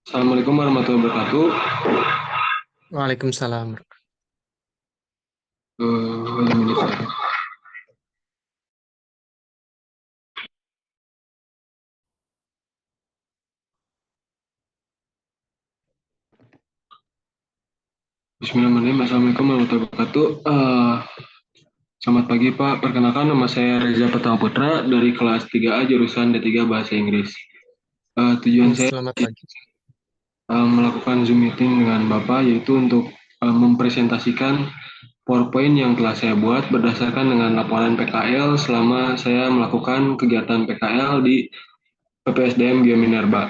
Assalamualaikum warahmatullahi wabarakatuh. Waalaikumsalam. Bismillahirrahmanirrahim. Assalamualaikum warahmatullahi wabarakatuh. Selamat pagi Pak. Perkenalkan nama saya Reza Pratama Putra dari kelas 3A jurusan D3 Bahasa Inggris. Tujuan saya Selamat pagi. melakukan Zoom meeting dengan Bapak yaitu untuk mempresentasikan PowerPoint yang telah saya buat berdasarkan dengan laporan PKL selama saya melakukan kegiatan PKL di PPSDM Geominerba.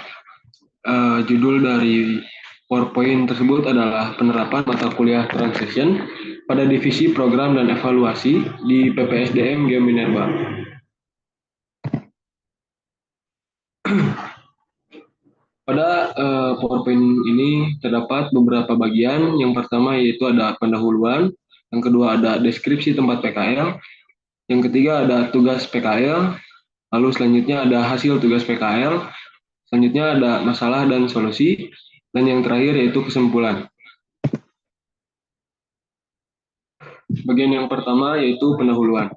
Judul dari PowerPoint tersebut adalah penerapan mata kuliah Translation pada divisi program dan evaluasi di PPSDM Geominerba. Pada PowerPoint ini terdapat beberapa bagian. Yang pertama yaitu ada pendahuluan, yang kedua ada deskripsi tempat PKL, yang ketiga ada tugas PKL, lalu selanjutnya ada hasil tugas PKL, selanjutnya ada masalah dan solusi, dan yang terakhir yaitu kesimpulan. Bagian yang pertama yaitu pendahuluan.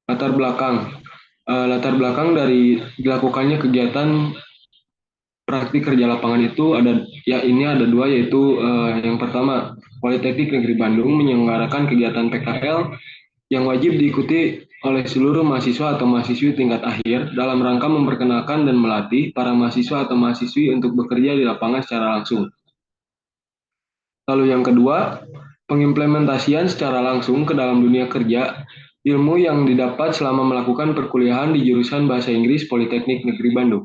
Latar belakang. Latar belakang dari dilakukannya kegiatan praktik kerja lapangan itu ada dua, yaitu yang pertama Politeknik Negeri Bandung menyelenggarakan kegiatan PKL yang wajib diikuti oleh seluruh mahasiswa atau mahasiswi tingkat akhir dalam rangka memperkenalkan dan melatih para mahasiswa atau mahasiswi untuk bekerja di lapangan secara langsung. Lalu yang kedua, pengimplementasian secara langsung ke dalam dunia kerja ilmu yang didapat selama melakukan perkuliahan di jurusan Bahasa Inggris Politeknik Negeri Bandung.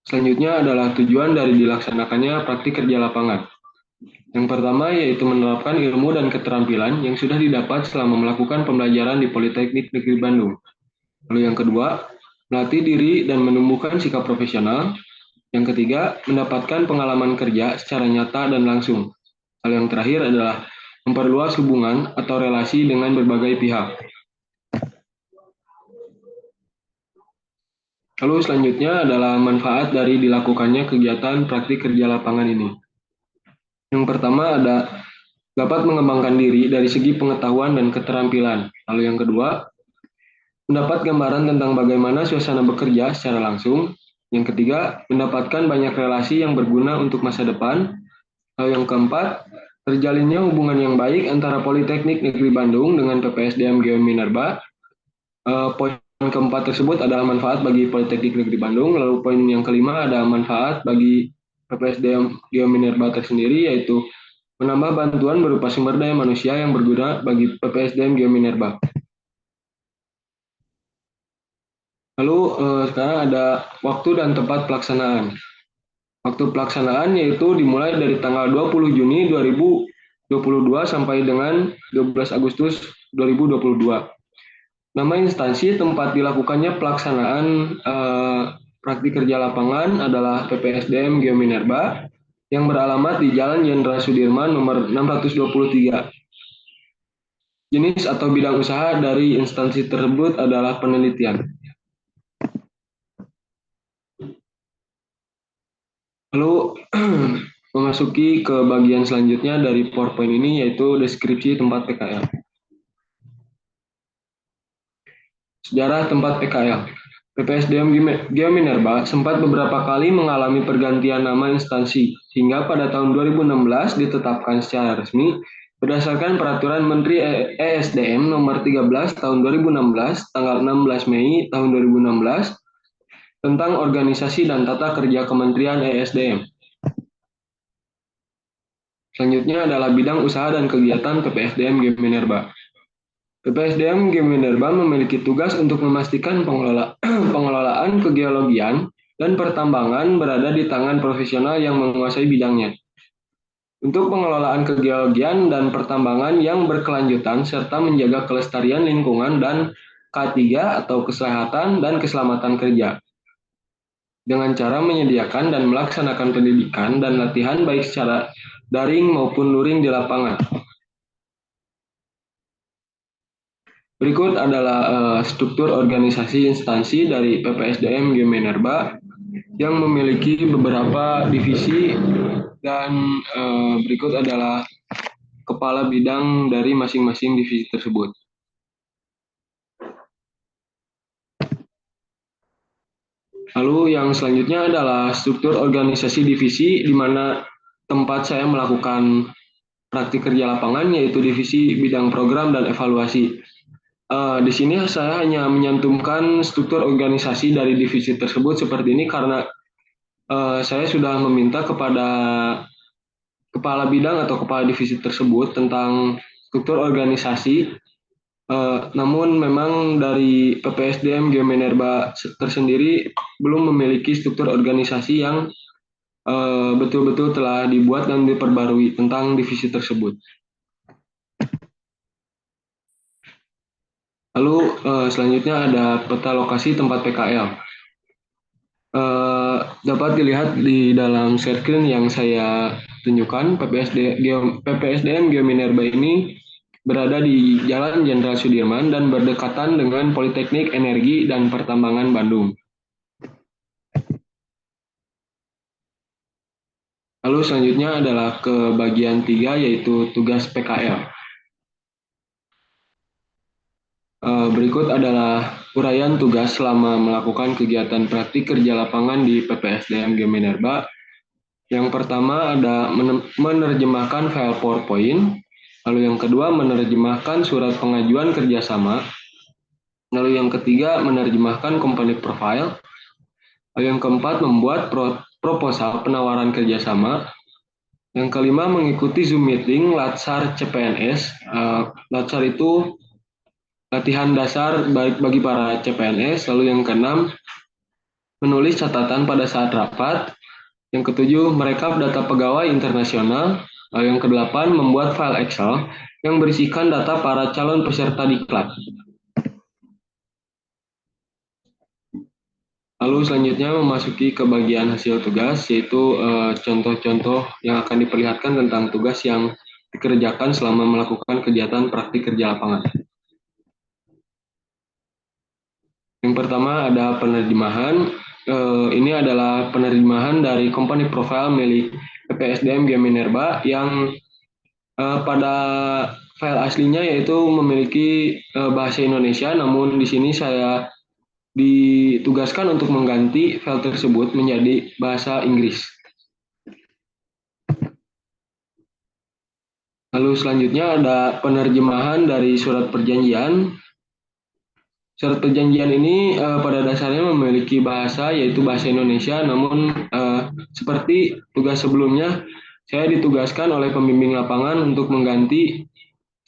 Selanjutnya adalah tujuan dari dilaksanakannya praktik kerja lapangan. Yang pertama yaitu menerapkan ilmu dan keterampilan yang sudah didapat selama melakukan pembelajaran di Politeknik Negeri Bandung. Lalu yang kedua, melatih diri dan menumbuhkan sikap profesional. Yang ketiga, mendapatkan pengalaman kerja secara nyata dan langsung. Hal yang terakhir adalah memperluas hubungan atau relasi dengan berbagai pihak. Lalu selanjutnya adalah manfaat dari dilakukannya kegiatan praktik kerja lapangan ini. Yang pertama ada dapat mengembangkan diri dari segi pengetahuan dan keterampilan. Lalu yang kedua, mendapat gambaran tentang bagaimana suasana bekerja secara langsung. Yang ketiga, mendapatkan banyak relasi yang berguna untuk masa depan. Lalu yang keempat, terjalinnya hubungan yang baik antara Politeknik Negeri Bandung dengan PPSDM Geominerba. Poin keempat tersebut adalah manfaat bagi Politeknik Negeri Bandung. Lalu poin yang kelima ada manfaat bagi PPSDM Geominerba tersendiri, yaitu menambah bantuan berupa sumber daya manusia yang berguna bagi PPSDM Geominerba. Lalu sekarang ada waktu dan tempat pelaksanaan. Waktu pelaksanaan yaitu dimulai dari tanggal 20 Juni 2022 sampai dengan 12 Agustus 2022. Nama instansi tempat dilakukannya pelaksanaan praktik kerja lapangan adalah PPSDM Geominerba yang beralamat di Jalan Jenderal Sudirman nomor 623. Jenis atau bidang usaha dari instansi tersebut adalah penelitian. Lalu memasuki ke bagian selanjutnya dari PowerPoint ini yaitu deskripsi tempat PKL. Sejarah tempat PKL. PPSDM Geominerba sempat beberapa kali mengalami pergantian nama instansi, hingga pada tahun 2016 ditetapkan secara resmi berdasarkan Peraturan Menteri ESDM Nomor 13 Tahun 2016, tanggal 16 Mei Tahun 2016, tentang organisasi dan tata kerja Kementerian ESDM. Selanjutnya adalah bidang usaha dan kegiatan PPSDM Geominerba. PPSDM Geominerba memiliki tugas untuk memastikan pengelolaan kegeologian dan pertambangan berada di tangan profesional yang menguasai bidangnya. Untuk pengelolaan kegeologian dan pertambangan yang berkelanjutan serta menjaga kelestarian lingkungan dan K3 atau kesehatan dan keselamatan kerja. Dengan cara menyediakan dan melaksanakan pendidikan dan latihan baik secara daring maupun luring di lapangan. Berikut adalah struktur organisasi instansi dari PPSDM Geominerba yang memiliki beberapa divisi dan berikut adalah kepala bidang dari masing-masing divisi tersebut. Lalu yang selanjutnya adalah struktur organisasi divisi di mana tempat saya melakukan praktik kerja lapangan yaitu divisi bidang program dan evaluasi. Di sini saya hanya menyantumkan struktur organisasi dari divisi tersebut seperti ini karena saya sudah meminta kepada kepala bidang atau kepala divisi tersebut tentang struktur organisasi. Namun memang dari PPSDM Geominerba tersendiri belum memiliki struktur organisasi yang betul-betul telah dibuat dan diperbarui tentang divisi tersebut. Lalu selanjutnya ada peta lokasi tempat PKL. Dapat dilihat di dalam screen yang saya tunjukkan, PPSDM Geominerba ini berada di Jalan Jenderal Sudirman dan berdekatan dengan Politeknik Energi dan Pertambangan Bandung. Lalu selanjutnya adalah ke bagian 3 yaitu tugas PKL. Berikut adalah uraian tugas selama melakukan kegiatan praktik kerja lapangan di PPSDM Geominerba. Yang pertama ada menerjemahkan file PowerPoint, lalu yang kedua menerjemahkan surat pengajuan kerjasama, lalu yang ketiga menerjemahkan company profile, lalu yang keempat membuat proposal penawaran kerjasama, yang kelima mengikuti Zoom meeting Latsar CPNS. Latsar itu latihan dasar bagi para CPNS. Lalu yang keenam, menulis catatan pada saat rapat. Yang ketujuh, merekap data pegawai internasional. Lalu yang kedelapan, membuat file Excel yang berisikan data para calon peserta diklat. Lalu selanjutnya memasuki ke bagian hasil tugas, yaitu contoh-contoh yang akan diperlihatkan tentang tugas yang dikerjakan selama melakukan kegiatan praktik kerja lapangan. Yang pertama ada penerjemahan. Ini adalah penerjemahan dari company profile milik PPSDM Geominerba yang pada file aslinya yaitu memiliki bahasa Indonesia, namun di sini saya ditugaskan untuk mengganti file tersebut menjadi bahasa Inggris. Lalu selanjutnya ada penerjemahan dari surat perjanjian. Surat perjanjian ini pada dasarnya memiliki bahasa yaitu bahasa Indonesia, namun seperti tugas sebelumnya, saya ditugaskan oleh pembimbing lapangan untuk mengganti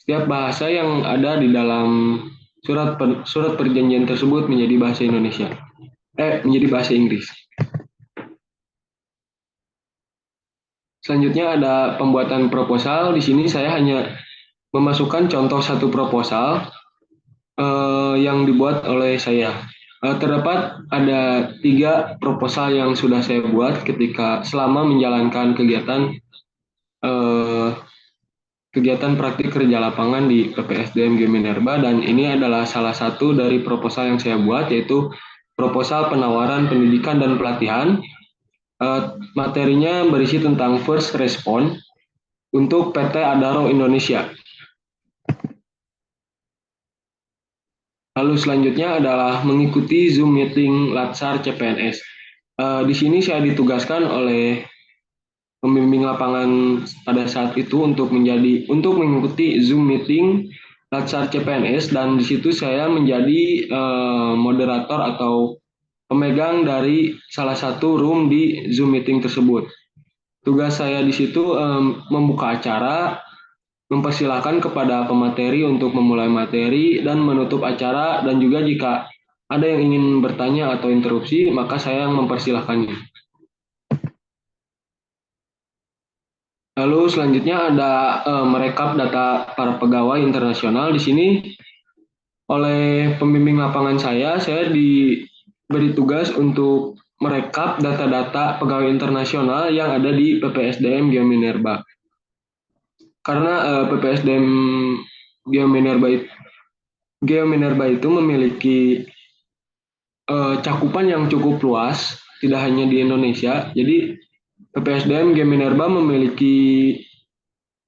setiap bahasa yang ada di dalam surat perjanjian tersebut menjadi bahasa Indonesia, menjadi bahasa Inggris. Selanjutnya ada pembuatan proposal. Di sini saya hanya memasukkan contoh satu proposal yang dibuat oleh saya. Terdapat ada 3 proposal yang sudah saya buat ketika selama menjalankan kegiatan praktik kerja lapangan di PPSDM Geominerba, dan ini adalah salah satu dari proposal yang saya buat, yaitu proposal penawaran pendidikan dan pelatihan. Materinya berisi tentang first response untuk PT Adaro Indonesia. Lalu selanjutnya adalah mengikuti Zoom meeting Latsar CPNS. Di sini saya ditugaskan oleh pembimbing lapangan pada saat itu untuk mengikuti Zoom meeting Latsar CPNS, dan di situ saya menjadi moderator atau pemegang dari salah satu room di Zoom meeting tersebut. Tugas saya di situ membuka acara, mempersilahkan kepada pemateri untuk memulai materi dan menutup acara, dan juga jika ada yang ingin bertanya atau interupsi, maka saya yang mempersilahkannya. Lalu selanjutnya ada merekap data para pegawai internasional. Di sini oleh pembimbing lapangan saya diberi tugas untuk merekap data-data pegawai internasional yang ada di PPSDM Geominerba. Karena PPSDM Geominerba Geominerba itu memiliki cakupan yang cukup luas, tidak hanya di Indonesia. Jadi PPSDM Geominerba memiliki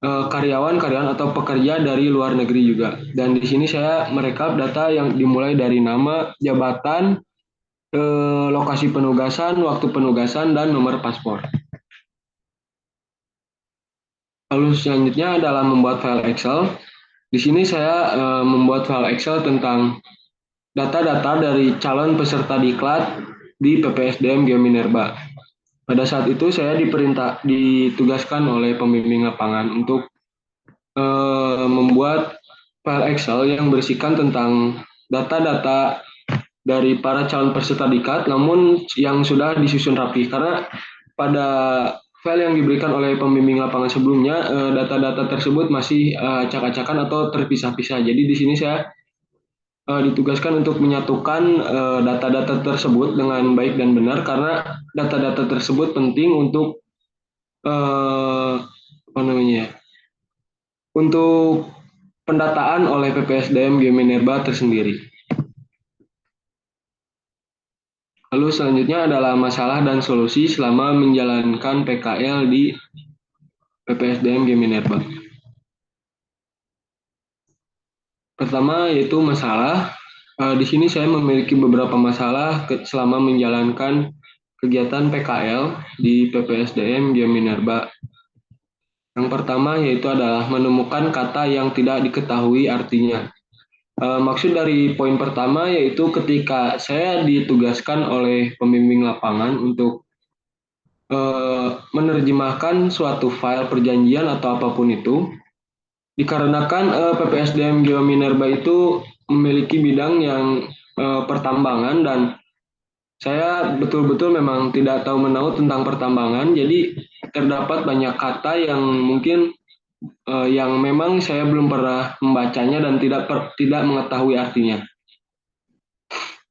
karyawan-karyawan atau pekerja dari luar negeri juga. Dan di sini saya merekap data yang dimulai dari nama, jabatan, lokasi penugasan, waktu penugasan, dan nomor paspor. Lalu selanjutnya adalah membuat file Excel. Di sini saya membuat file Excel tentang data-data dari calon peserta diklat di PPSDM Geominerba. Pada saat itu saya ditugaskan oleh pembimbing lapangan untuk membuat file Excel yang berisikan tentang data-data dari para calon peserta diklat, namun yang sudah disusun rapi. Karena pada file yang diberikan oleh pembimbing lapangan sebelumnya, data-data tersebut masih acak-acakan atau terpisah-pisah. Jadi di sini saya ditugaskan untuk menyatukan data-data tersebut dengan baik dan benar, karena data-data tersebut penting untuk apa namanya, untuk pendataan oleh PPSDM Geominerba tersendiri. Lalu selanjutnya adalah masalah dan solusi selama menjalankan PKL di PPSDM Geominerba. Pertama yaitu masalah. Di sini saya memiliki beberapa masalah selama menjalankan kegiatan PKL di PPSDM Geominerba. Yang pertama yaitu adalah menemukan kata yang tidak diketahui artinya. Maksud dari poin pertama yaitu ketika saya ditugaskan oleh pembimbing lapangan untuk menerjemahkan suatu file perjanjian atau apapun itu, dikarenakan PPSDM Geominerba itu memiliki bidang yang pertambangan, dan saya betul-betul memang tidak tahu menahu tentang pertambangan, jadi terdapat banyak kata yang mungkin yang memang saya belum pernah membacanya dan tidak mengetahui artinya.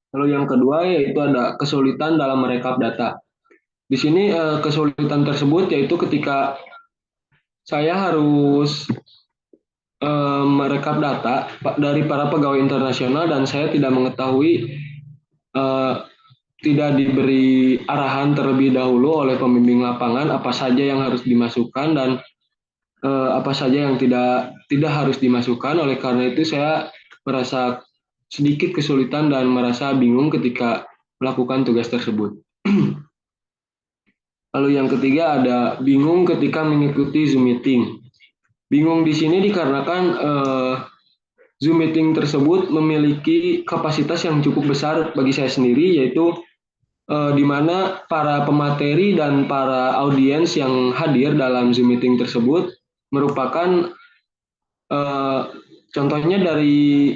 Lalu yang kedua yaitu ada kesulitan dalam merekap data. Di sini kesulitan tersebut yaitu ketika saya harus merekap data dari para pegawai internasional dan saya tidak mengetahui, tidak diberi arahan terlebih dahulu oleh pembimbing lapangan apa saja yang harus dimasukkan dan apa saja yang tidak harus dimasukkan. Oleh karena itu saya merasa sedikit kesulitan dan merasa bingung ketika melakukan tugas tersebut. Lalu yang ketiga ada bingung ketika mengikuti Zoom meeting. Bingung di sini dikarenakan Zoom meeting tersebut memiliki kapasitas yang cukup besar bagi saya sendiri, yaitu di mana para pemateri dan para audiens yang hadir dalam Zoom meeting tersebut merupakan contohnya dari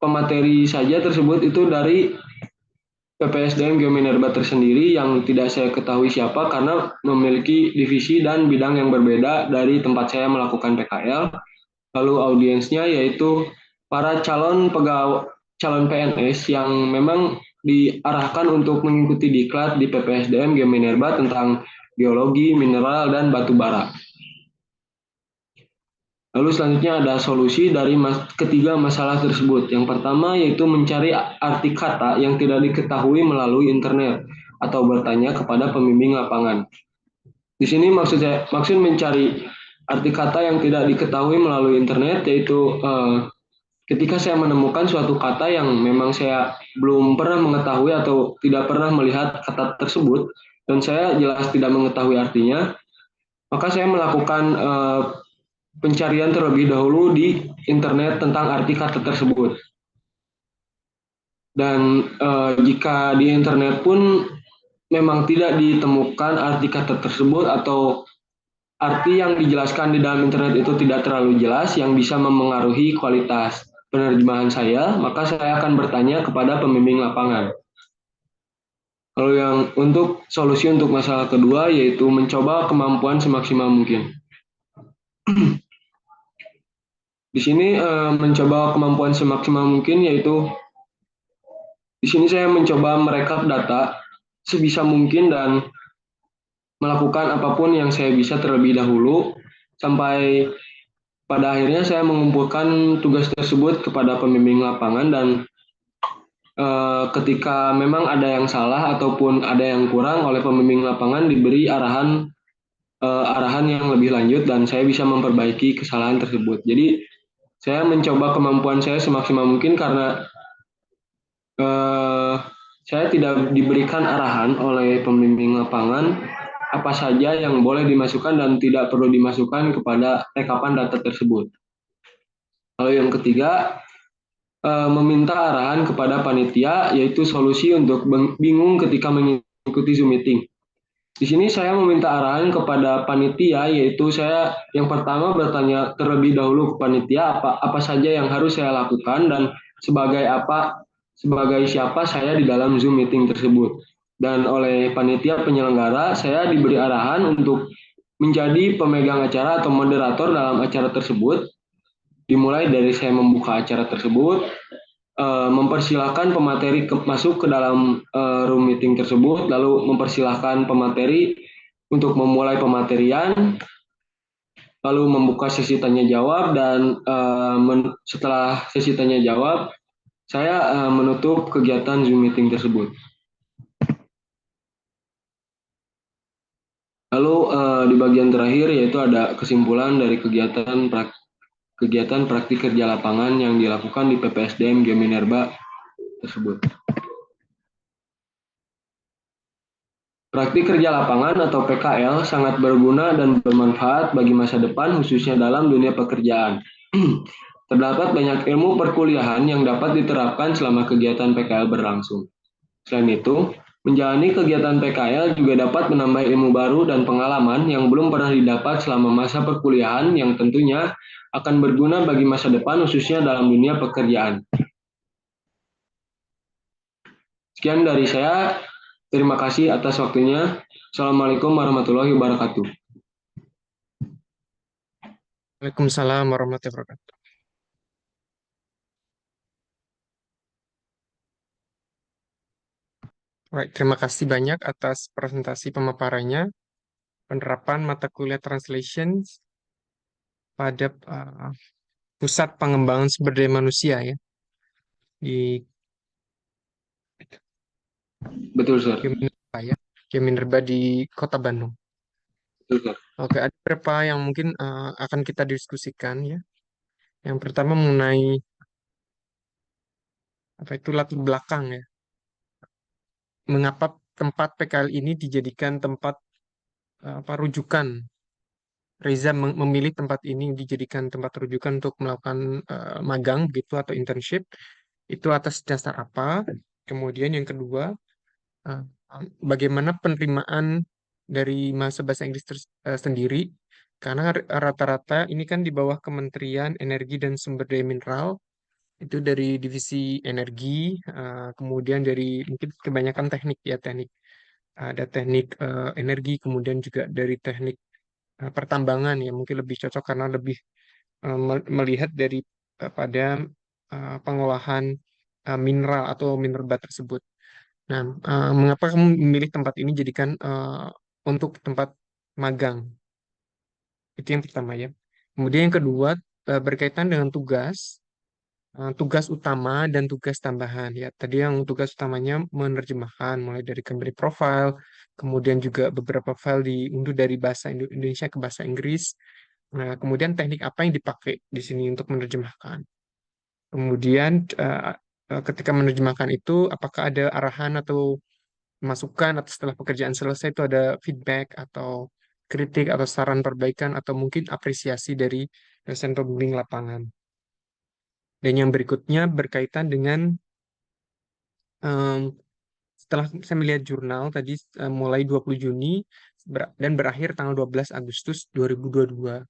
pemateri saja tersebut itu dari PPSDM Geominerba tersendiri yang tidak saya ketahui siapa karena memiliki divisi dan bidang yang berbeda dari tempat saya melakukan PKL. Lalu audiensnya yaitu para calon PNS yang memang diarahkan untuk mengikuti diklat di PPSDM Geominerba tentang geologi, mineral, dan batu bara. Lalu selanjutnya ada solusi dari ketiga masalah tersebut. Yang pertama yaitu mencari arti kata yang tidak diketahui melalui internet atau bertanya kepada pembimbing lapangan. Di sini maksud mencari arti kata yang tidak diketahui melalui internet yaitu ketika saya menemukan suatu kata yang memang saya belum pernah mengetahui atau tidak pernah melihat kata tersebut dan saya jelas tidak mengetahui artinya, maka saya melakukan pencarian terlebih dahulu di internet tentang arti kata tersebut. Dan jika di internet pun memang tidak ditemukan arti kata tersebut atau arti yang dijelaskan di dalam internet itu tidak terlalu jelas yang bisa memengaruhi kualitas penerjemahan saya, maka saya akan bertanya kepada pembimbing lapangan. Lalu yang untuk solusi untuk masalah kedua yaitu mencoba kemampuan semaksimal mungkin. Di sini mencoba kemampuan semaksimal mungkin yaitu di sini saya mencoba merekap data sebisa mungkin dan melakukan apapun yang saya bisa terlebih dahulu sampai pada akhirnya saya mengumpulkan tugas tersebut kepada pembimbing lapangan dan ketika memang ada yang salah ataupun ada yang kurang oleh pembimbing lapangan diberi arahan yang lebih lanjut dan saya bisa memperbaiki kesalahan tersebut. Jadi saya mencoba kemampuan saya semaksimal mungkin karena eh, saya tidak diberikan arahan oleh pembimbing lapangan apa saja yang boleh dimasukkan dan tidak perlu dimasukkan kepada rekapan data tersebut. Lalu yang ketiga, meminta arahan kepada panitia yaitu solusi untuk bingung ketika mengikuti Zoom meeting. Di sini saya meminta arahan kepada panitia, yaitu saya yang pertama bertanya terlebih dahulu ke panitia apa apa saja yang harus saya lakukan dan sebagai siapa saya di dalam Zoom meeting tersebut. Dan oleh panitia penyelenggara saya diberi arahan untuk menjadi pemegang acara atau moderator dalam acara tersebut. Dimulai dari saya membuka acara tersebut, mempersilahkan pemateri masuk ke dalam room meeting tersebut, lalu mempersilahkan pemateri untuk memulai pematerian, lalu membuka sesi tanya jawab dan setelah sesi tanya jawab, saya menutup kegiatan Zoom meeting tersebut. Lalu di bagian terakhir yaitu ada kesimpulan dari kegiatan praktik kerja lapangan yang dilakukan di PPSDM Geminerba tersebut. Praktik kerja lapangan atau PKL sangat berguna dan bermanfaat bagi masa depan khususnya dalam dunia pekerjaan. Terdapat banyak ilmu perkuliahan yang dapat diterapkan selama kegiatan PKL berlangsung. Selain itu, menjalani kegiatan PKL juga dapat menambah ilmu baru dan pengalaman yang belum pernah didapat selama masa perkuliahan yang tentunya akan berguna bagi masa depan khususnya dalam dunia pekerjaan. Sekian dari saya. Terima kasih atas waktunya. Assalamualaikum warahmatullahi wabarakatuh. Waalaikumsalam warahmatullahi wabarakatuh. Baik, terima kasih banyak atas presentasi pemaparannya, penerapan mata kuliah translation pada pusat pengembangan sumber daya manusia ya di Betul, Sir. Keminerba ya, Keminerba di Kota Bandung. Betul, Sir. Oke, ada beberapa yang mungkin akan kita diskusikan ya. Yang pertama mengenai apa itu latar belakang ya. Mengapa tempat PKL ini dijadikan tempat apa rujukan Reza memilih tempat ini dijadikan tempat rujukan untuk melakukan magang gitu atau internship itu atas dasar apa? Kemudian yang kedua, eh, bagaimana penerimaan dari masa bahasa Inggris sendiri? Karena rata-rata ini kan di bawah Kementerian Energi dan Sumber Daya Mineral itu dari divisi energi, kemudian dari mungkin kebanyakan teknik ya teknik ada teknik energi, kemudian juga dari teknik pertambangan ya mungkin lebih cocok karena lebih melihat dari pada pengolahan mineral atau minerba tersebut. Nah, mengapa kamu memilih tempat ini jadikan untuk tempat magang? Itu yang pertama ya. Kemudian yang kedua berkaitan dengan tugas utama dan tugas tambahan ya. Tadi yang tugas utamanya menerjemahkan mulai dari company profile, kemudian juga beberapa file diunduh dari bahasa Indonesia ke bahasa Inggris. Nah, kemudian teknik apa yang dipakai di sini untuk menerjemahkan? Kemudian ketika menerjemahkan itu, apakah ada arahan atau masukan atau setelah pekerjaan selesai itu ada feedback atau kritik atau saran perbaikan atau mungkin apresiasi dari dosen pembimbing lapangan. Dan yang berikutnya berkaitan dengan em, setelah saya melihat jurnal tadi mulai 20 Juni dan berakhir tanggal 12 Agustus 2022.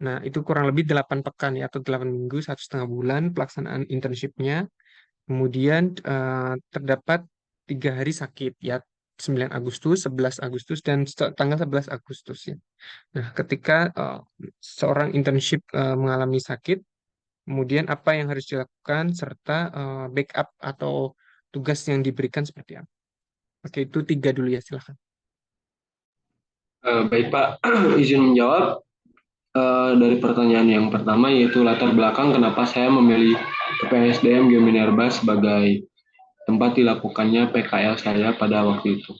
Nah, itu kurang lebih 8 pekan ya atau 8 minggu, 1,5 bulan pelaksanaan internshipnya. Kemudian terdapat 3 hari sakit ya 9 Agustus, 11 Agustus, dan tanggal 11 Agustus ya. Nah, ketika seorang internship mengalami sakit, kemudian apa yang harus dilakukan serta backup atau tugas yang diberikan seperti apa? Oke, itu 3 dulu ya, silahkan. Baik, Pak. Izin menjawab. dari pertanyaan yang pertama yaitu latar belakang kenapa saya memilih PPSDM Geominerba sebagai tempat dilakukannya PKL saya pada waktu itu.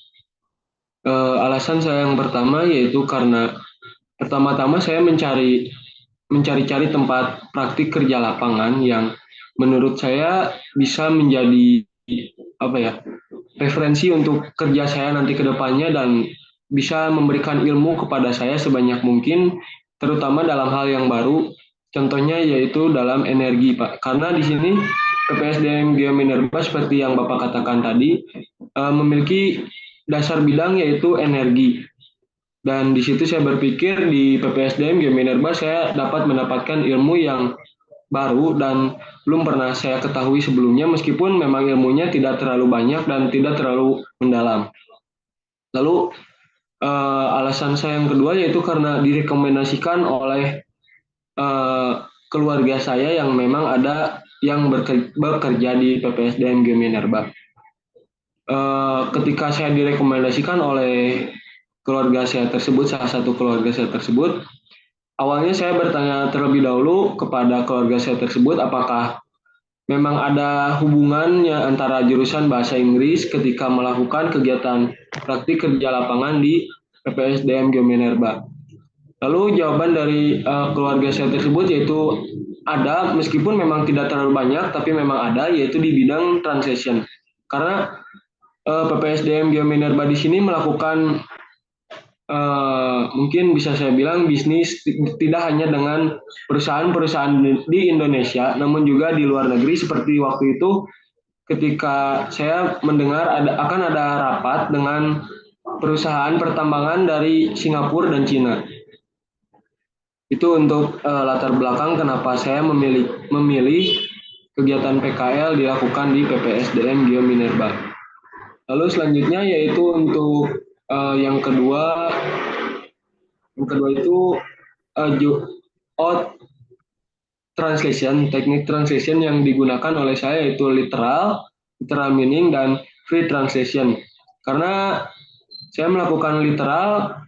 Alasan saya yang pertama yaitu karena pertama-tama saya mencari-cari tempat praktik kerja lapangan yang menurut saya bisa menjadi apa ya, referensi untuk kerja saya nanti ke depannya dan bisa memberikan ilmu kepada saya sebanyak mungkin, terutama dalam hal yang baru. Contohnya yaitu dalam energi, Pak. Karena di sini PPSDM Geominerba seperti yang Bapak katakan tadi memiliki dasar bidang yaitu energi. Dan di situ saya berpikir di PPSDM Geominerba saya dapat mendapatkan ilmu yang baru dan belum pernah saya ketahui sebelumnya meskipun memang ilmunya tidak terlalu banyak dan tidak terlalu mendalam. Lalu alasan saya yang kedua yaitu karena direkomendasikan oleh eh, keluarga saya yang memang ada yang bekerja di PPSDM Geominerba. Ketika saya direkomendasikan oleh keluarga saya tersebut, salah satu keluarga saya tersebut, awalnya saya bertanya terlebih dahulu kepada keluarga saya tersebut apakah memang ada hubungannya antara jurusan bahasa Inggris ketika melakukan kegiatan praktik kerja lapangan di PPSDM Geominerba. Lalu jawaban dari keluarga saya tersebut yaitu ada, meskipun memang tidak terlalu banyak, tapi memang ada, yaitu di bidang translation. Karena PPSDM Geominerba di sini melakukan mungkin bisa saya bilang bisnis tidak hanya dengan perusahaan-perusahaan di Indonesia, namun juga di luar negeri seperti waktu itu ketika saya mendengar akan ada rapat dengan perusahaan pertambangan dari Singapura dan Cina. Itu untuk latar belakang kenapa saya memilih kegiatan PKL dilakukan di PPSDM Geominerba. Lalu selanjutnya yaitu untuk yang kedua itu out translation, teknik translation yang digunakan oleh saya yaitu literal meaning dan free translation. Karena saya melakukan literal,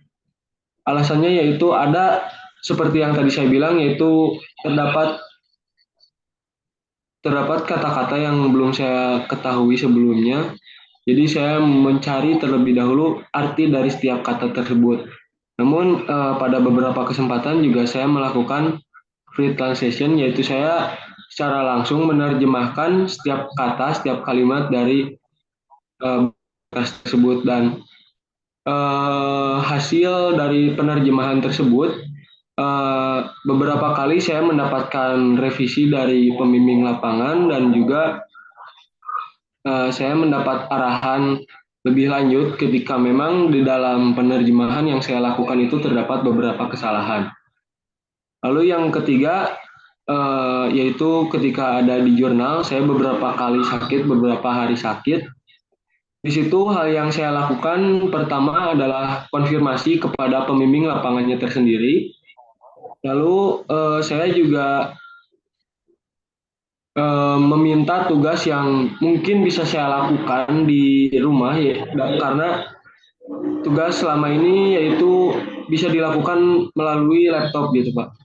alasannya yaitu ada seperti yang tadi saya bilang yaitu terdapat terdapat kata-kata yang belum saya ketahui sebelumnya. Jadi saya mencari terlebih dahulu arti dari setiap kata tersebut. Namun pada beberapa kesempatan juga saya melakukan free translation, yaitu saya secara langsung menerjemahkan setiap kata, setiap kalimat dari tersebut dan hasil dari penerjemahan tersebut beberapa kali saya mendapatkan revisi dari pembimbing lapangan dan juga saya mendapat arahan lebih lanjut ketika memang di dalam penerjemahan yang saya lakukan itu terdapat beberapa kesalahan. Lalu yang ketiga yaitu ketika ada di jurnal, saya beberapa kali sakit, beberapa hari sakit. Di situ hal yang saya lakukan pertama adalah konfirmasi kepada pembimbing lapangannya tersendiri. Lalu saya juga meminta tugas yang mungkin bisa saya lakukan di rumah ya, karena tugas selama ini yaitu bisa dilakukan melalui laptop gitu Pak.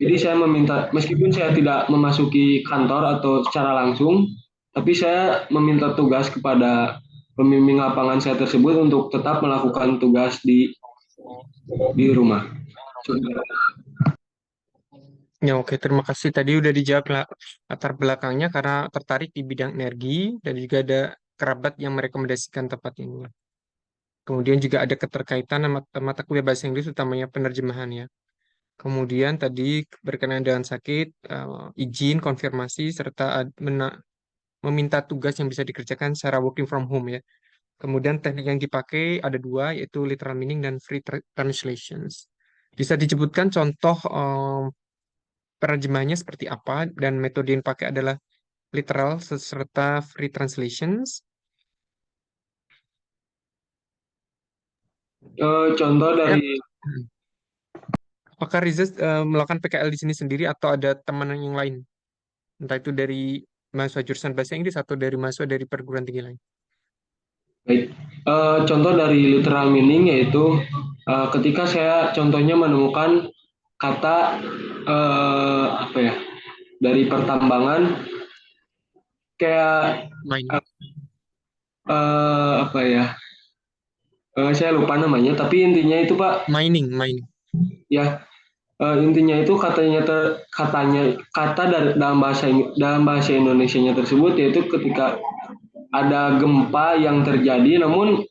Jadi saya meminta, meskipun saya tidak memasuki kantor atau secara langsung, tapi saya meminta tugas kepada pembimbing lapangan saya tersebut untuk tetap melakukan tugas di rumah. Ya, oke. Terima kasih. Tadi udah dijawab latar belakangnya karena tertarik di bidang energi dan juga ada kerabat yang merekomendasikan tempat ini. Kemudian juga ada keterkaitan sama mata kuliah bahasa Inggris, utamanya penerjemahan ya. Kemudian tadi berkenaan dengan sakit, izin, konfirmasi, serta meminta tugas yang bisa dikerjakan secara working from home ya. Kemudian teknik yang dipakai ada dua, yaitu literal meaning dan free translations. Bisa disebutkan contoh penerjemahannya seperti apa dan metode yang dipakai adalah literal serta free translations. Contoh Ya. dari Apakah Riza melakukan PKL di sini sendiri atau ada teman yang lain? Entah itu dari mahasiswa jurusan bahasa Inggris atau dari mahasiswa dari perguruan tinggi lain. baik, contoh dari literal meaning yaitu ketika saya contohnya menemukan kata apa ya, dari pertambangan kayak Mining, apa ya, saya lupa namanya, tapi intinya itu Pak, mining. ya, intinya itu katanya kata dari dalam bahasa Indonesianya tersebut, yaitu ketika ada gempa yang terjadi, namun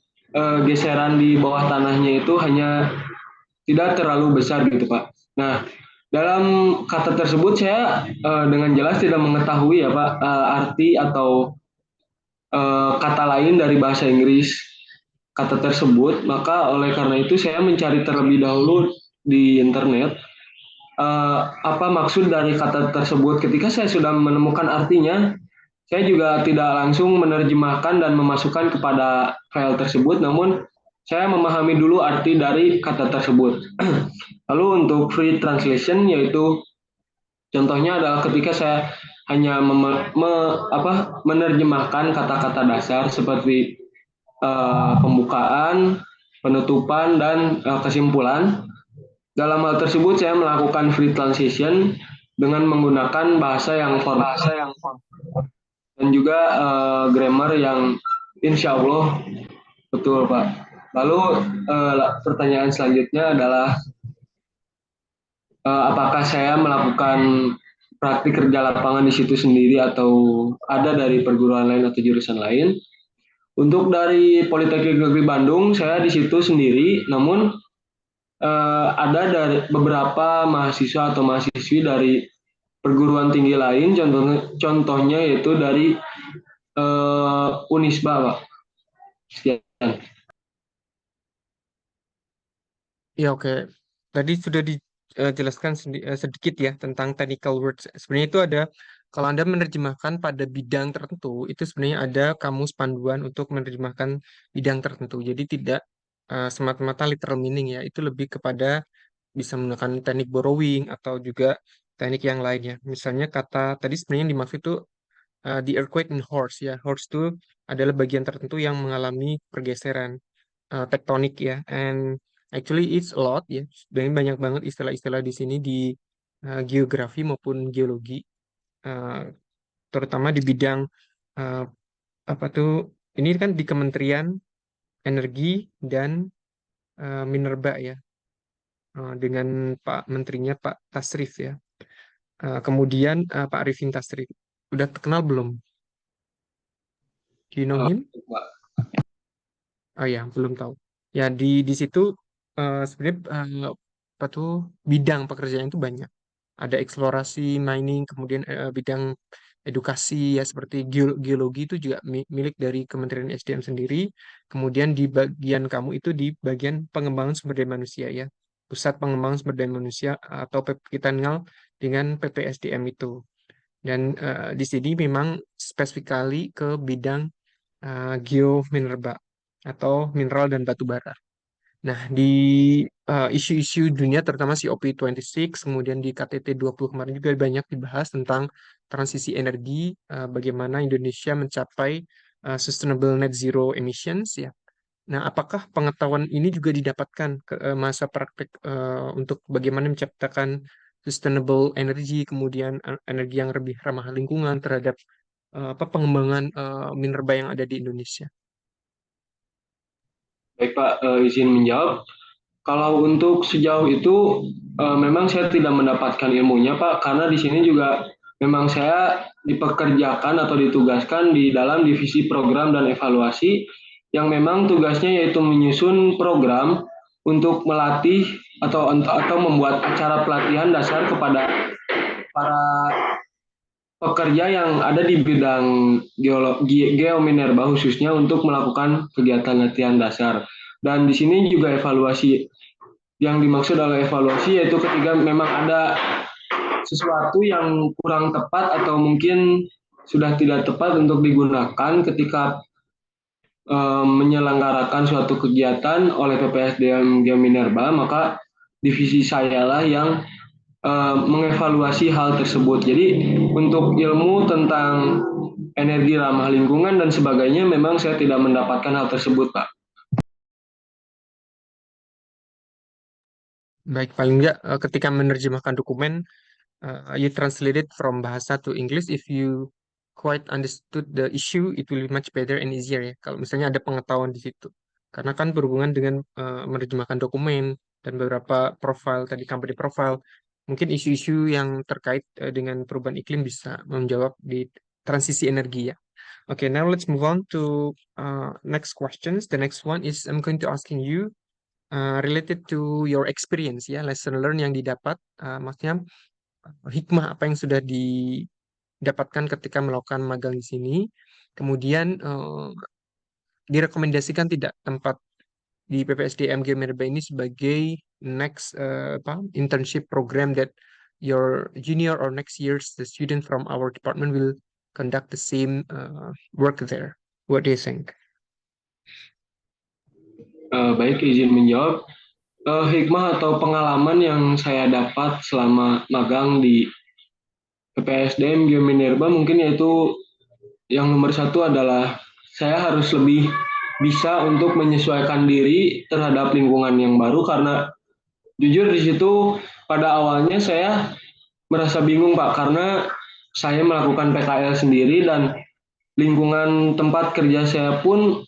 geseran di bawah tanahnya itu hanya tidak terlalu besar gitu Pak. Nah, dalam kata tersebut saya dengan jelas tidak mengetahui ya Pak, arti atau kata lain dari bahasa Inggris kata tersebut. Maka oleh karena itu saya mencari terlebih dahulu di internet apa maksud dari kata tersebut. Ketika saya sudah menemukan artinya, saya juga tidak langsung menerjemahkan dan memasukkan kepada file tersebut, namun saya memahami dulu arti dari kata tersebut. Lalu untuk free translation, yaitu contohnya adalah ketika saya hanya menerjemahkan kata-kata dasar seperti pembukaan, penutupan, dan kesimpulan. Dalam hal tersebut saya melakukan free translation dengan menggunakan bahasa yang formal dan juga grammar yang insya Allah betul Pak. Lalu pertanyaan selanjutnya adalah apakah saya melakukan praktik kerja lapangan di situ sendiri atau ada dari perguruan lain atau jurusan lain. Untuk dari Politeknik Negeri Bandung, saya di situ sendiri, namun ada dari beberapa mahasiswa atau mahasiswi dari perguruan tinggi lain, contohnya yaitu dari Unisba, Pak. Sekian. Ya oke. Tadi sudah dijelaskan sedikit ya tentang technical words. Sebenarnya itu ada, kalau Anda menerjemahkan pada bidang tertentu, itu sebenarnya ada kamus panduan untuk menerjemahkan bidang tertentu. Jadi tidak semata-mata literal meaning ya. Itu lebih kepada bisa menggunakan teknik borrowing atau juga teknik yang lainnya. Misalnya kata tadi sebenarnya yang dimaksud itu the earthquake in horse ya. Horse itu adalah bagian tertentu yang mengalami pergeseran tektonik ya. And actually it's a lot ya. Sebenarnya banyak banget istilah-istilah di sini di geografi maupun geologi, uh, terutama di bidang uh, apa tuh? Ini kan di Kementerian Energi dan Minerba ya, dengan Pak Menterinya Pak Tasrif ya. Kemudian Pak Arifin Tasrif. Udah terkenal belum? Do you know him? Pak. Oh ya, belum tahu. Ya di situ sebenarnya apa tuh bidang pekerjaan itu banyak. Ada eksplorasi, mining, kemudian bidang edukasi ya seperti geologi itu juga milik dari Kementerian SDM sendiri. Kemudian di bagian kamu itu di bagian pengembangan sumber daya manusia ya. Pusat Pengembangan Sumber Daya Manusia atau kita kenal dengan PPSDM itu. Dan di sini memang spesifikali ke bidang geominerba atau mineral dan batu bara. Nah, di isu-isu dunia terutama COP26, kemudian di KTT 20 kemarin juga banyak dibahas tentang transisi energi, bagaimana Indonesia mencapai sustainable net zero emissions ya. Nah, apakah pengetahuan ini juga didapatkan ke masa praktek untuk bagaimana menciptakan sustainable energy, kemudian energi yang lebih ramah lingkungan terhadap apa pengembangan minerba yang ada di Indonesia? Baik Pak, izin menjawab. Kalau untuk sejauh itu memang saya tidak mendapatkan ilmunya Pak, karena di sini juga memang saya dipekerjakan atau ditugaskan di dalam divisi program dan evaluasi yang memang tugasnya yaitu menyusun program untuk melatih atau membuat acara pelatihan dasar kepada para pekerja yang ada di bidang geominerba khususnya untuk melakukan kegiatan latihan dasar. Dan di sini juga evaluasi, yang dimaksud oleh evaluasi yaitu ketika memang ada sesuatu yang kurang tepat atau mungkin sudah tidak tepat untuk digunakan ketika menyelenggarakan suatu kegiatan oleh PPSDM Geominerba, maka divisi saya lah yang mengevaluasi hal tersebut. Jadi untuk ilmu tentang energi ramah lingkungan dan sebagainya memang saya tidak mendapatkan hal tersebut, Pak. Baik, paling enggak ketika menerjemahkan dokumen, you translate it from bahasa to English. If you quite understood the issue, it will be much better and easier ya. Kalau misalnya ada pengetahuan di situ. Karena kan berhubungan dengan menerjemahkan dokumen dan beberapa profile tadi company profile, mungkin isu-isu yang terkait dengan perubahan iklim bisa menjawab di transisi energi ya. Okay, now let's move on to next questions. The next one is I'm going to asking you related to your experience ya, lesson learn yang didapat, maksudnya hikmah apa yang sudah didapatkan ketika melakukan magang di sini. Kemudian direkomendasikan tidak tempat di PPSDM Gemerba ini sebagai next internship program that your junior or next years the student from our department will conduct the same work there. What do you think? Baik, izin menjawab. Hikmah atau pengalaman yang saya dapat selama magang di PPSDM Geominerba mungkin yaitu yang nomor satu adalah saya harus lebih bisa untuk menyesuaikan diri terhadap lingkungan yang baru karena jujur di situ pada awalnya saya merasa bingung Pak karena saya melakukan PKL sendiri dan lingkungan tempat kerja saya pun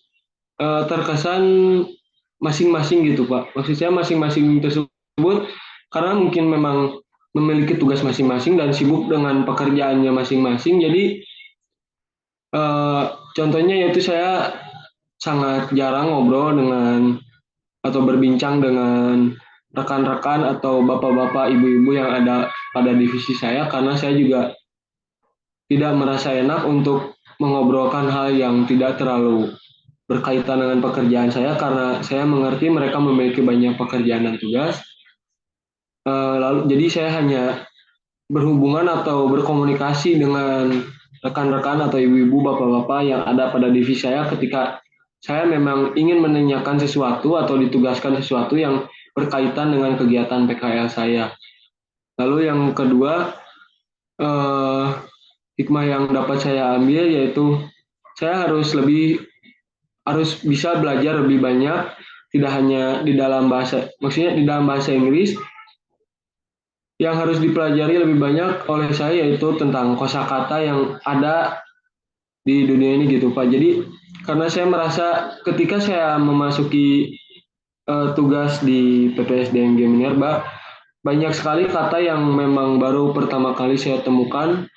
terkesan masing-masing gitu Pak. Maksud saya masing-masing tersebut karena mungkin memang memiliki tugas masing-masing dan sibuk dengan pekerjaannya masing-masing. Jadi contohnya yaitu saya sangat jarang ngobrol dengan atau berbincang dengan rekan-rekan atau bapak-bapak, ibu-ibu yang ada pada divisi saya karena saya juga tidak merasa enak untuk mengobrolkan hal yang tidak terlalu berkaitan dengan pekerjaan saya karena saya mengerti mereka memiliki banyak pekerjaan dan tugas. Lalu jadi saya hanya berhubungan atau berkomunikasi dengan rekan-rekan atau ibu-ibu, bapak-bapak yang ada pada divisi saya ketika saya memang ingin menanyakan sesuatu atau ditugaskan sesuatu yang berkaitan dengan kegiatan PKL saya. Lalu yang kedua, hikmah yang dapat saya ambil yaitu saya harus bisa belajar lebih banyak, tidak hanya di dalam bahasa, maksudnya di dalam bahasa Inggris. Yang harus dipelajari lebih banyak oleh saya yaitu tentang kosakata yang ada di dunia ini gitu Pak. Jadi karena saya merasa ketika saya memasuki tugas di PPSDM Minerba, banyak sekali kata yang memang baru pertama kali saya temukan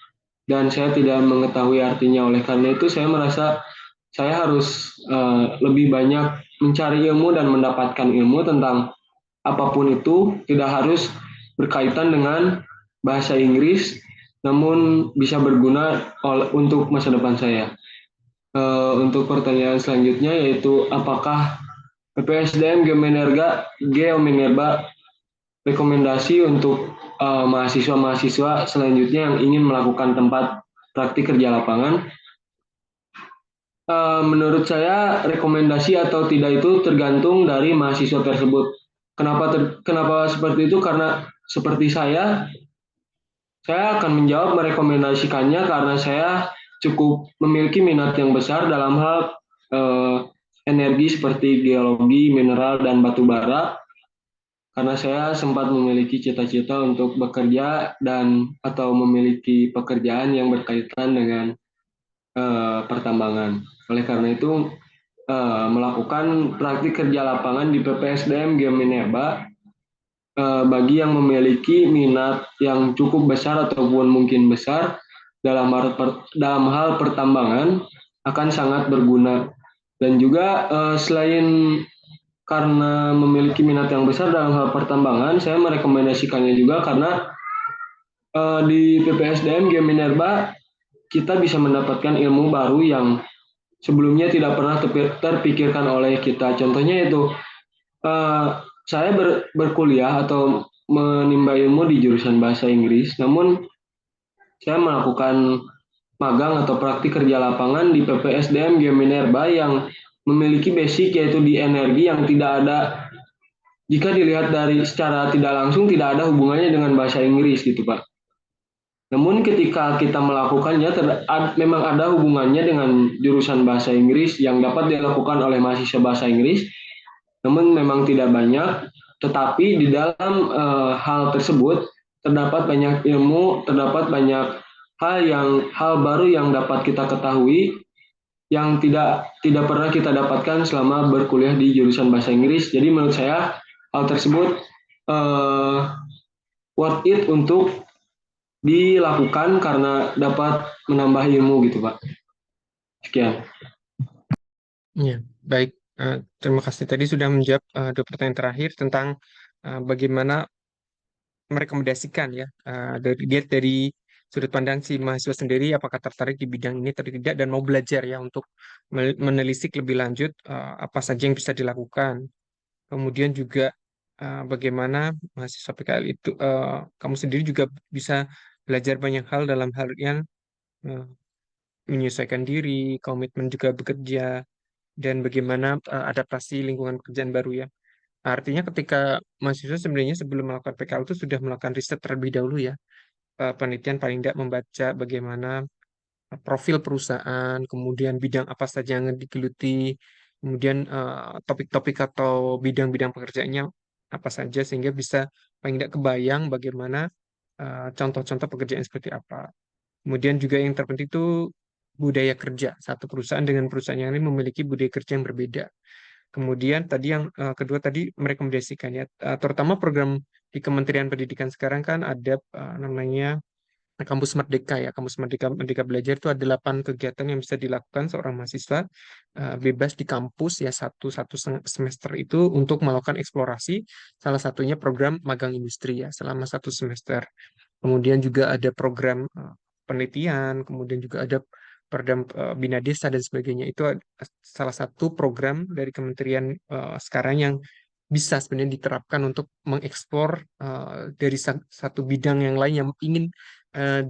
dan saya tidak mengetahui artinya. Oleh karena itu saya merasa saya harus lebih banyak mencari ilmu dan mendapatkan ilmu tentang apapun itu, tidak harus berkaitan dengan bahasa Inggris, namun bisa berguna untuk masa depan saya. Untuk pertanyaan selanjutnya yaitu apakah PPSDM Geominerba rekomendasi untuk mahasiswa-mahasiswa selanjutnya yang ingin melakukan tempat praktik kerja lapangan? Menurut saya rekomendasi atau tidak itu tergantung dari mahasiswa tersebut. Kenapa seperti itu? Karena seperti saya akan menjawab merekomendasikannya karena saya cukup memiliki minat yang besar dalam hal energi seperti geologi, mineral, dan batu bara. Karena saya sempat memiliki cita-cita untuk bekerja atau memiliki pekerjaan yang berkaitan dengan pertambangan. Oleh karena itu, melakukan praktik kerja lapangan di PPSDM Geominerba bagi yang memiliki minat yang cukup besar ataupun mungkin besar dalam hal pertambangan akan sangat berguna. Dan juga selain karena memiliki minat yang besar dalam hal pertambangan, saya merekomendasikannya juga karena di PPSDM Geominerba kita bisa mendapatkan ilmu baru yang sebelumnya tidak pernah terpikirkan oleh kita. Contohnya itu saya berkuliah atau menimba ilmu di jurusan bahasa Inggris, namun saya melakukan magang atau praktik kerja lapangan di PPSDM Geominerba yang memiliki basic yaitu di energi yang tidak ada, jika dilihat dari secara tidak langsung tidak ada hubungannya dengan bahasa Inggris gitu Pak. Namun ketika kita melakukannya memang ada hubungannya dengan jurusan bahasa Inggris yang dapat dilakukan oleh mahasiswa bahasa Inggris, namun memang tidak banyak. Tetapi di dalam hal tersebut terdapat banyak ilmu, terdapat banyak hal baru yang dapat kita ketahui yang tidak tidak pernah kita dapatkan selama berkuliah di jurusan bahasa Inggris. Jadi menurut saya hal tersebut uh, worth it untuk dilakukan karena dapat menambah ilmu gitu Pak. Sekian. Ya, baik. Terima kasih tadi sudah menjawab dua pertanyaan terakhir tentang bagaimana merekomendasikan ya dari sudut pandang si mahasiswa sendiri apakah tertarik di bidang ini atau tidak dan mau belajar ya untuk menelisik lebih lanjut apa saja yang bisa dilakukan. Kemudian juga bagaimana mahasiswa PKL itu kamu sendiri juga bisa belajar banyak hal dalam hal yang eh, menyesuaikan diri, komitmen juga bekerja dan bagaimana adaptasi lingkungan pekerjaan baru ya. Artinya ketika mahasiswa sebenarnya sebelum melakukan PKL itu sudah melakukan riset terlebih dahulu ya, penelitian paling tidak membaca bagaimana profil perusahaan, kemudian bidang apa saja yang digeluti, kemudian topik-topik atau bidang-bidang pekerjaannya apa saja sehingga bisa paling tidak kebayang bagaimana contoh-contoh pekerjaan seperti apa. Kemudian juga yang terpenting itu budaya kerja. Satu perusahaan dengan perusahaan yang lain memiliki budaya kerja yang berbeda. Kemudian tadi yang kedua tadi merekomendasikan ya, terutama program di Kementerian Pendidikan sekarang kan ada namanya Kampus Merdeka ya. Kampus Merdeka Merdeka Belajar itu ada 8 kegiatan yang bisa dilakukan seorang mahasiswa bebas di kampus ya satu satu semester itu untuk melakukan eksplorasi. Salah satunya program magang industri ya selama satu semester. Kemudian juga ada program penelitian, kemudian juga ada program Bina Desa dan sebagainya. Itu salah satu program dari kementerian sekarang yang bisa sebenarnya diterapkan untuk mengeksplor dari satu bidang yang lain yang ingin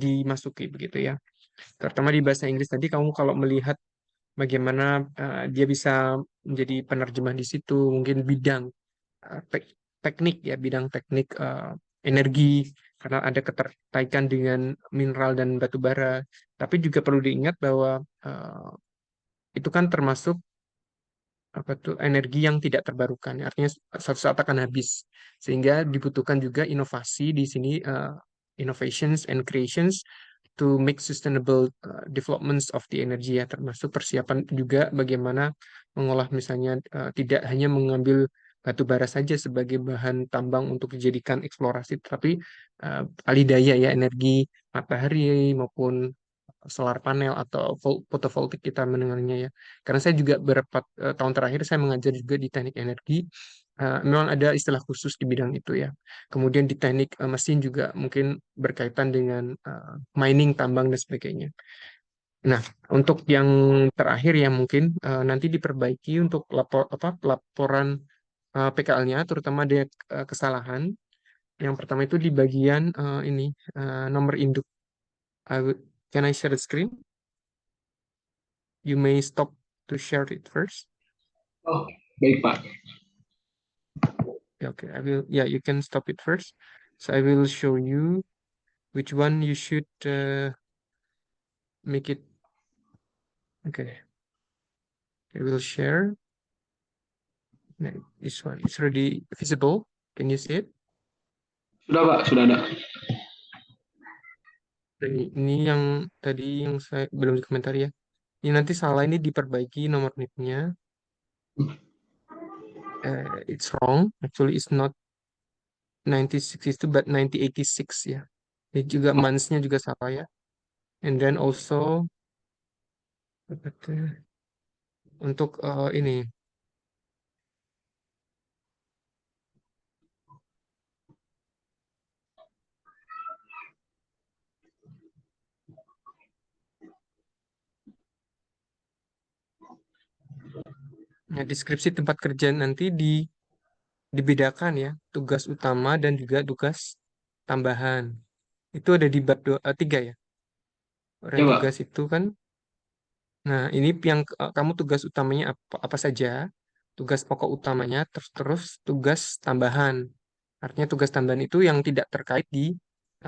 dimasuki begitu ya. Terutama di bahasa Inggris tadi kamu kalau melihat bagaimana dia bisa menjadi penerjemah di situ, mungkin bidang teknik ya, bidang teknik energi karena ada keterkaitan dengan mineral dan batu bara. Tapi juga perlu diingat bahwa itu kan termasuk apa tuh energi yang tidak terbarukan. Artinya suatu saat akan habis. Sehingga dibutuhkan juga inovasi di sini innovations and creations to make sustainable developments of the energy ya termasuk persiapan juga bagaimana mengolah misalnya tidak hanya mengambil batu bara saja sebagai bahan tambang untuk dijadikan eksplorasi tapi alih daya ya energi matahari maupun solar panel atau photovoltaik kita mendengarnya ya. Karena saya juga beberapa tahun terakhir saya mengajar juga di teknik energi. Memang ada istilah khusus di bidang itu ya. Kemudian di teknik mesin juga mungkin berkaitan dengan mining, tambang dan sebagainya. Nah, untuk yang terakhir ya mungkin nanti diperbaiki untuk laporan PKL-nya, terutama ada kesalahan. Yang pertama itu di bagian ini nomor induk. Can I share the screen? You may stop to share it first. Oh, baik Pak. Yeah, okay, I will. Yeah, you can stop it first. So I will show you which one you should make it. Okay, I will share. Nah, this one it's already visible. Can you see it? Sudah Pak, sudah ada. Dan ini yang tadi yang saya belum komentar ya. Ini nanti salah ini diperbaiki nomor NIP-nya. It's wrong. Actually, it's not 9062 but 9086 ya. Ini juga months-nya juga salah ya. And then also untuk ini ya, deskripsi tempat kerja nanti dibedakan ya tugas utama dan juga tugas tambahan. Itu ada di bab 3 ya. Orang Ya tugas Pak. itu kan. Nah, ini yang kamu tugas utamanya apa saja? Tugas pokok utamanya terus tugas tambahan. Artinya tugas tambahan itu yang tidak terkait di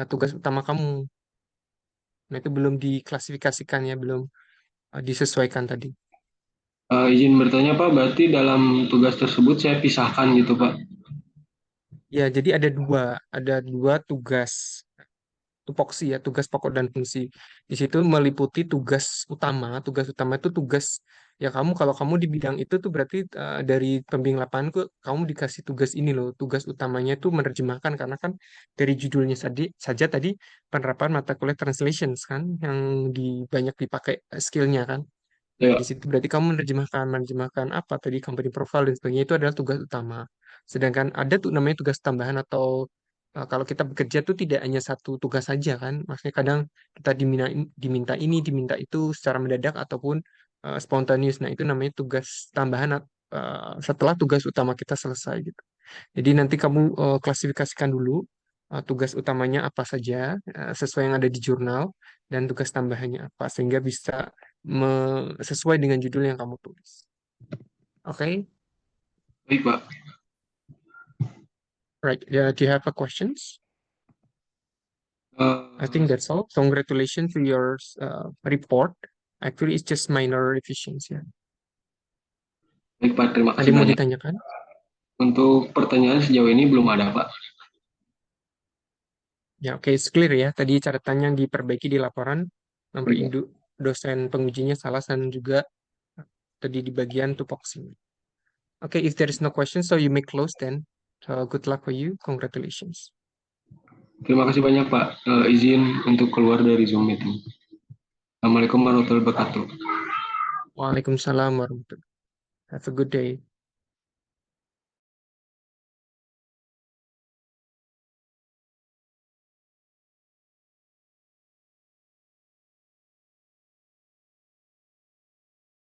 tugas utama kamu. Nah, itu belum diklasifikasikan ya, belum disesuaikan tadi. Izin bertanya Pak, berarti dalam tugas tersebut saya pisahkan gitu Pak. Ya, jadi ada dua tugas tupoksi ya, tugas pokok dan fungsi. Di situ meliputi tugas utama. Tugas utama itu tugas ya kamu kalau kamu di bidang itu tuh berarti dari pembimbing lapangan kamu dikasih tugas ini loh. Tugas utamanya itu menerjemahkan karena kan dari judulnya saja tadi penerapan mata kuliah translations kan yang banyak dipakai skillnya kan. Nah, Ya, di situ berarti kamu menerjemahkan apa tadi company profile dan sebagainya itu adalah tugas utama. Sedangkan ada tuh namanya tugas tambahan atau kalau kita bekerja tuh tidak hanya satu tugas saja kan. Maksudnya kadang kita diminta ini, diminta itu secara mendadak ataupun spontaneous. Nah, itu namanya tugas tambahan setelah tugas utama kita selesai gitu. Jadi nanti kamu klasifikasikan dulu tugas utamanya apa saja sesuai yang ada di jurnal dan tugas tambahannya apa sehingga bisa sesuai dengan judul yang kamu tulis. Oke, baik Pak. right. Do you have a questions? I think Eh, that's all. Congratulations to your report. Actually, it's just minor revisions ya. Baik Pak, terima Ada kasih yang mau banyak. ditanyakan? Untuk pertanyaan sejauh ini belum ada Pak. Ya, oke, it's clear ya. Tadi catatannya yang diperbaiki di laporan, nomor Baik, Pak. induk dosen pengujinya salah dan juga tadi di bagian tupoksi. Okay, if there is no question, so you may close then. So good luck for you. Congratulations. Terima kasih banyak Pak. Izin untuk keluar dari Zoom meeting. Assalamualaikum warahmatullahi wabarakatuh. Waalaikumsalam warahmatullahi. Have a good day.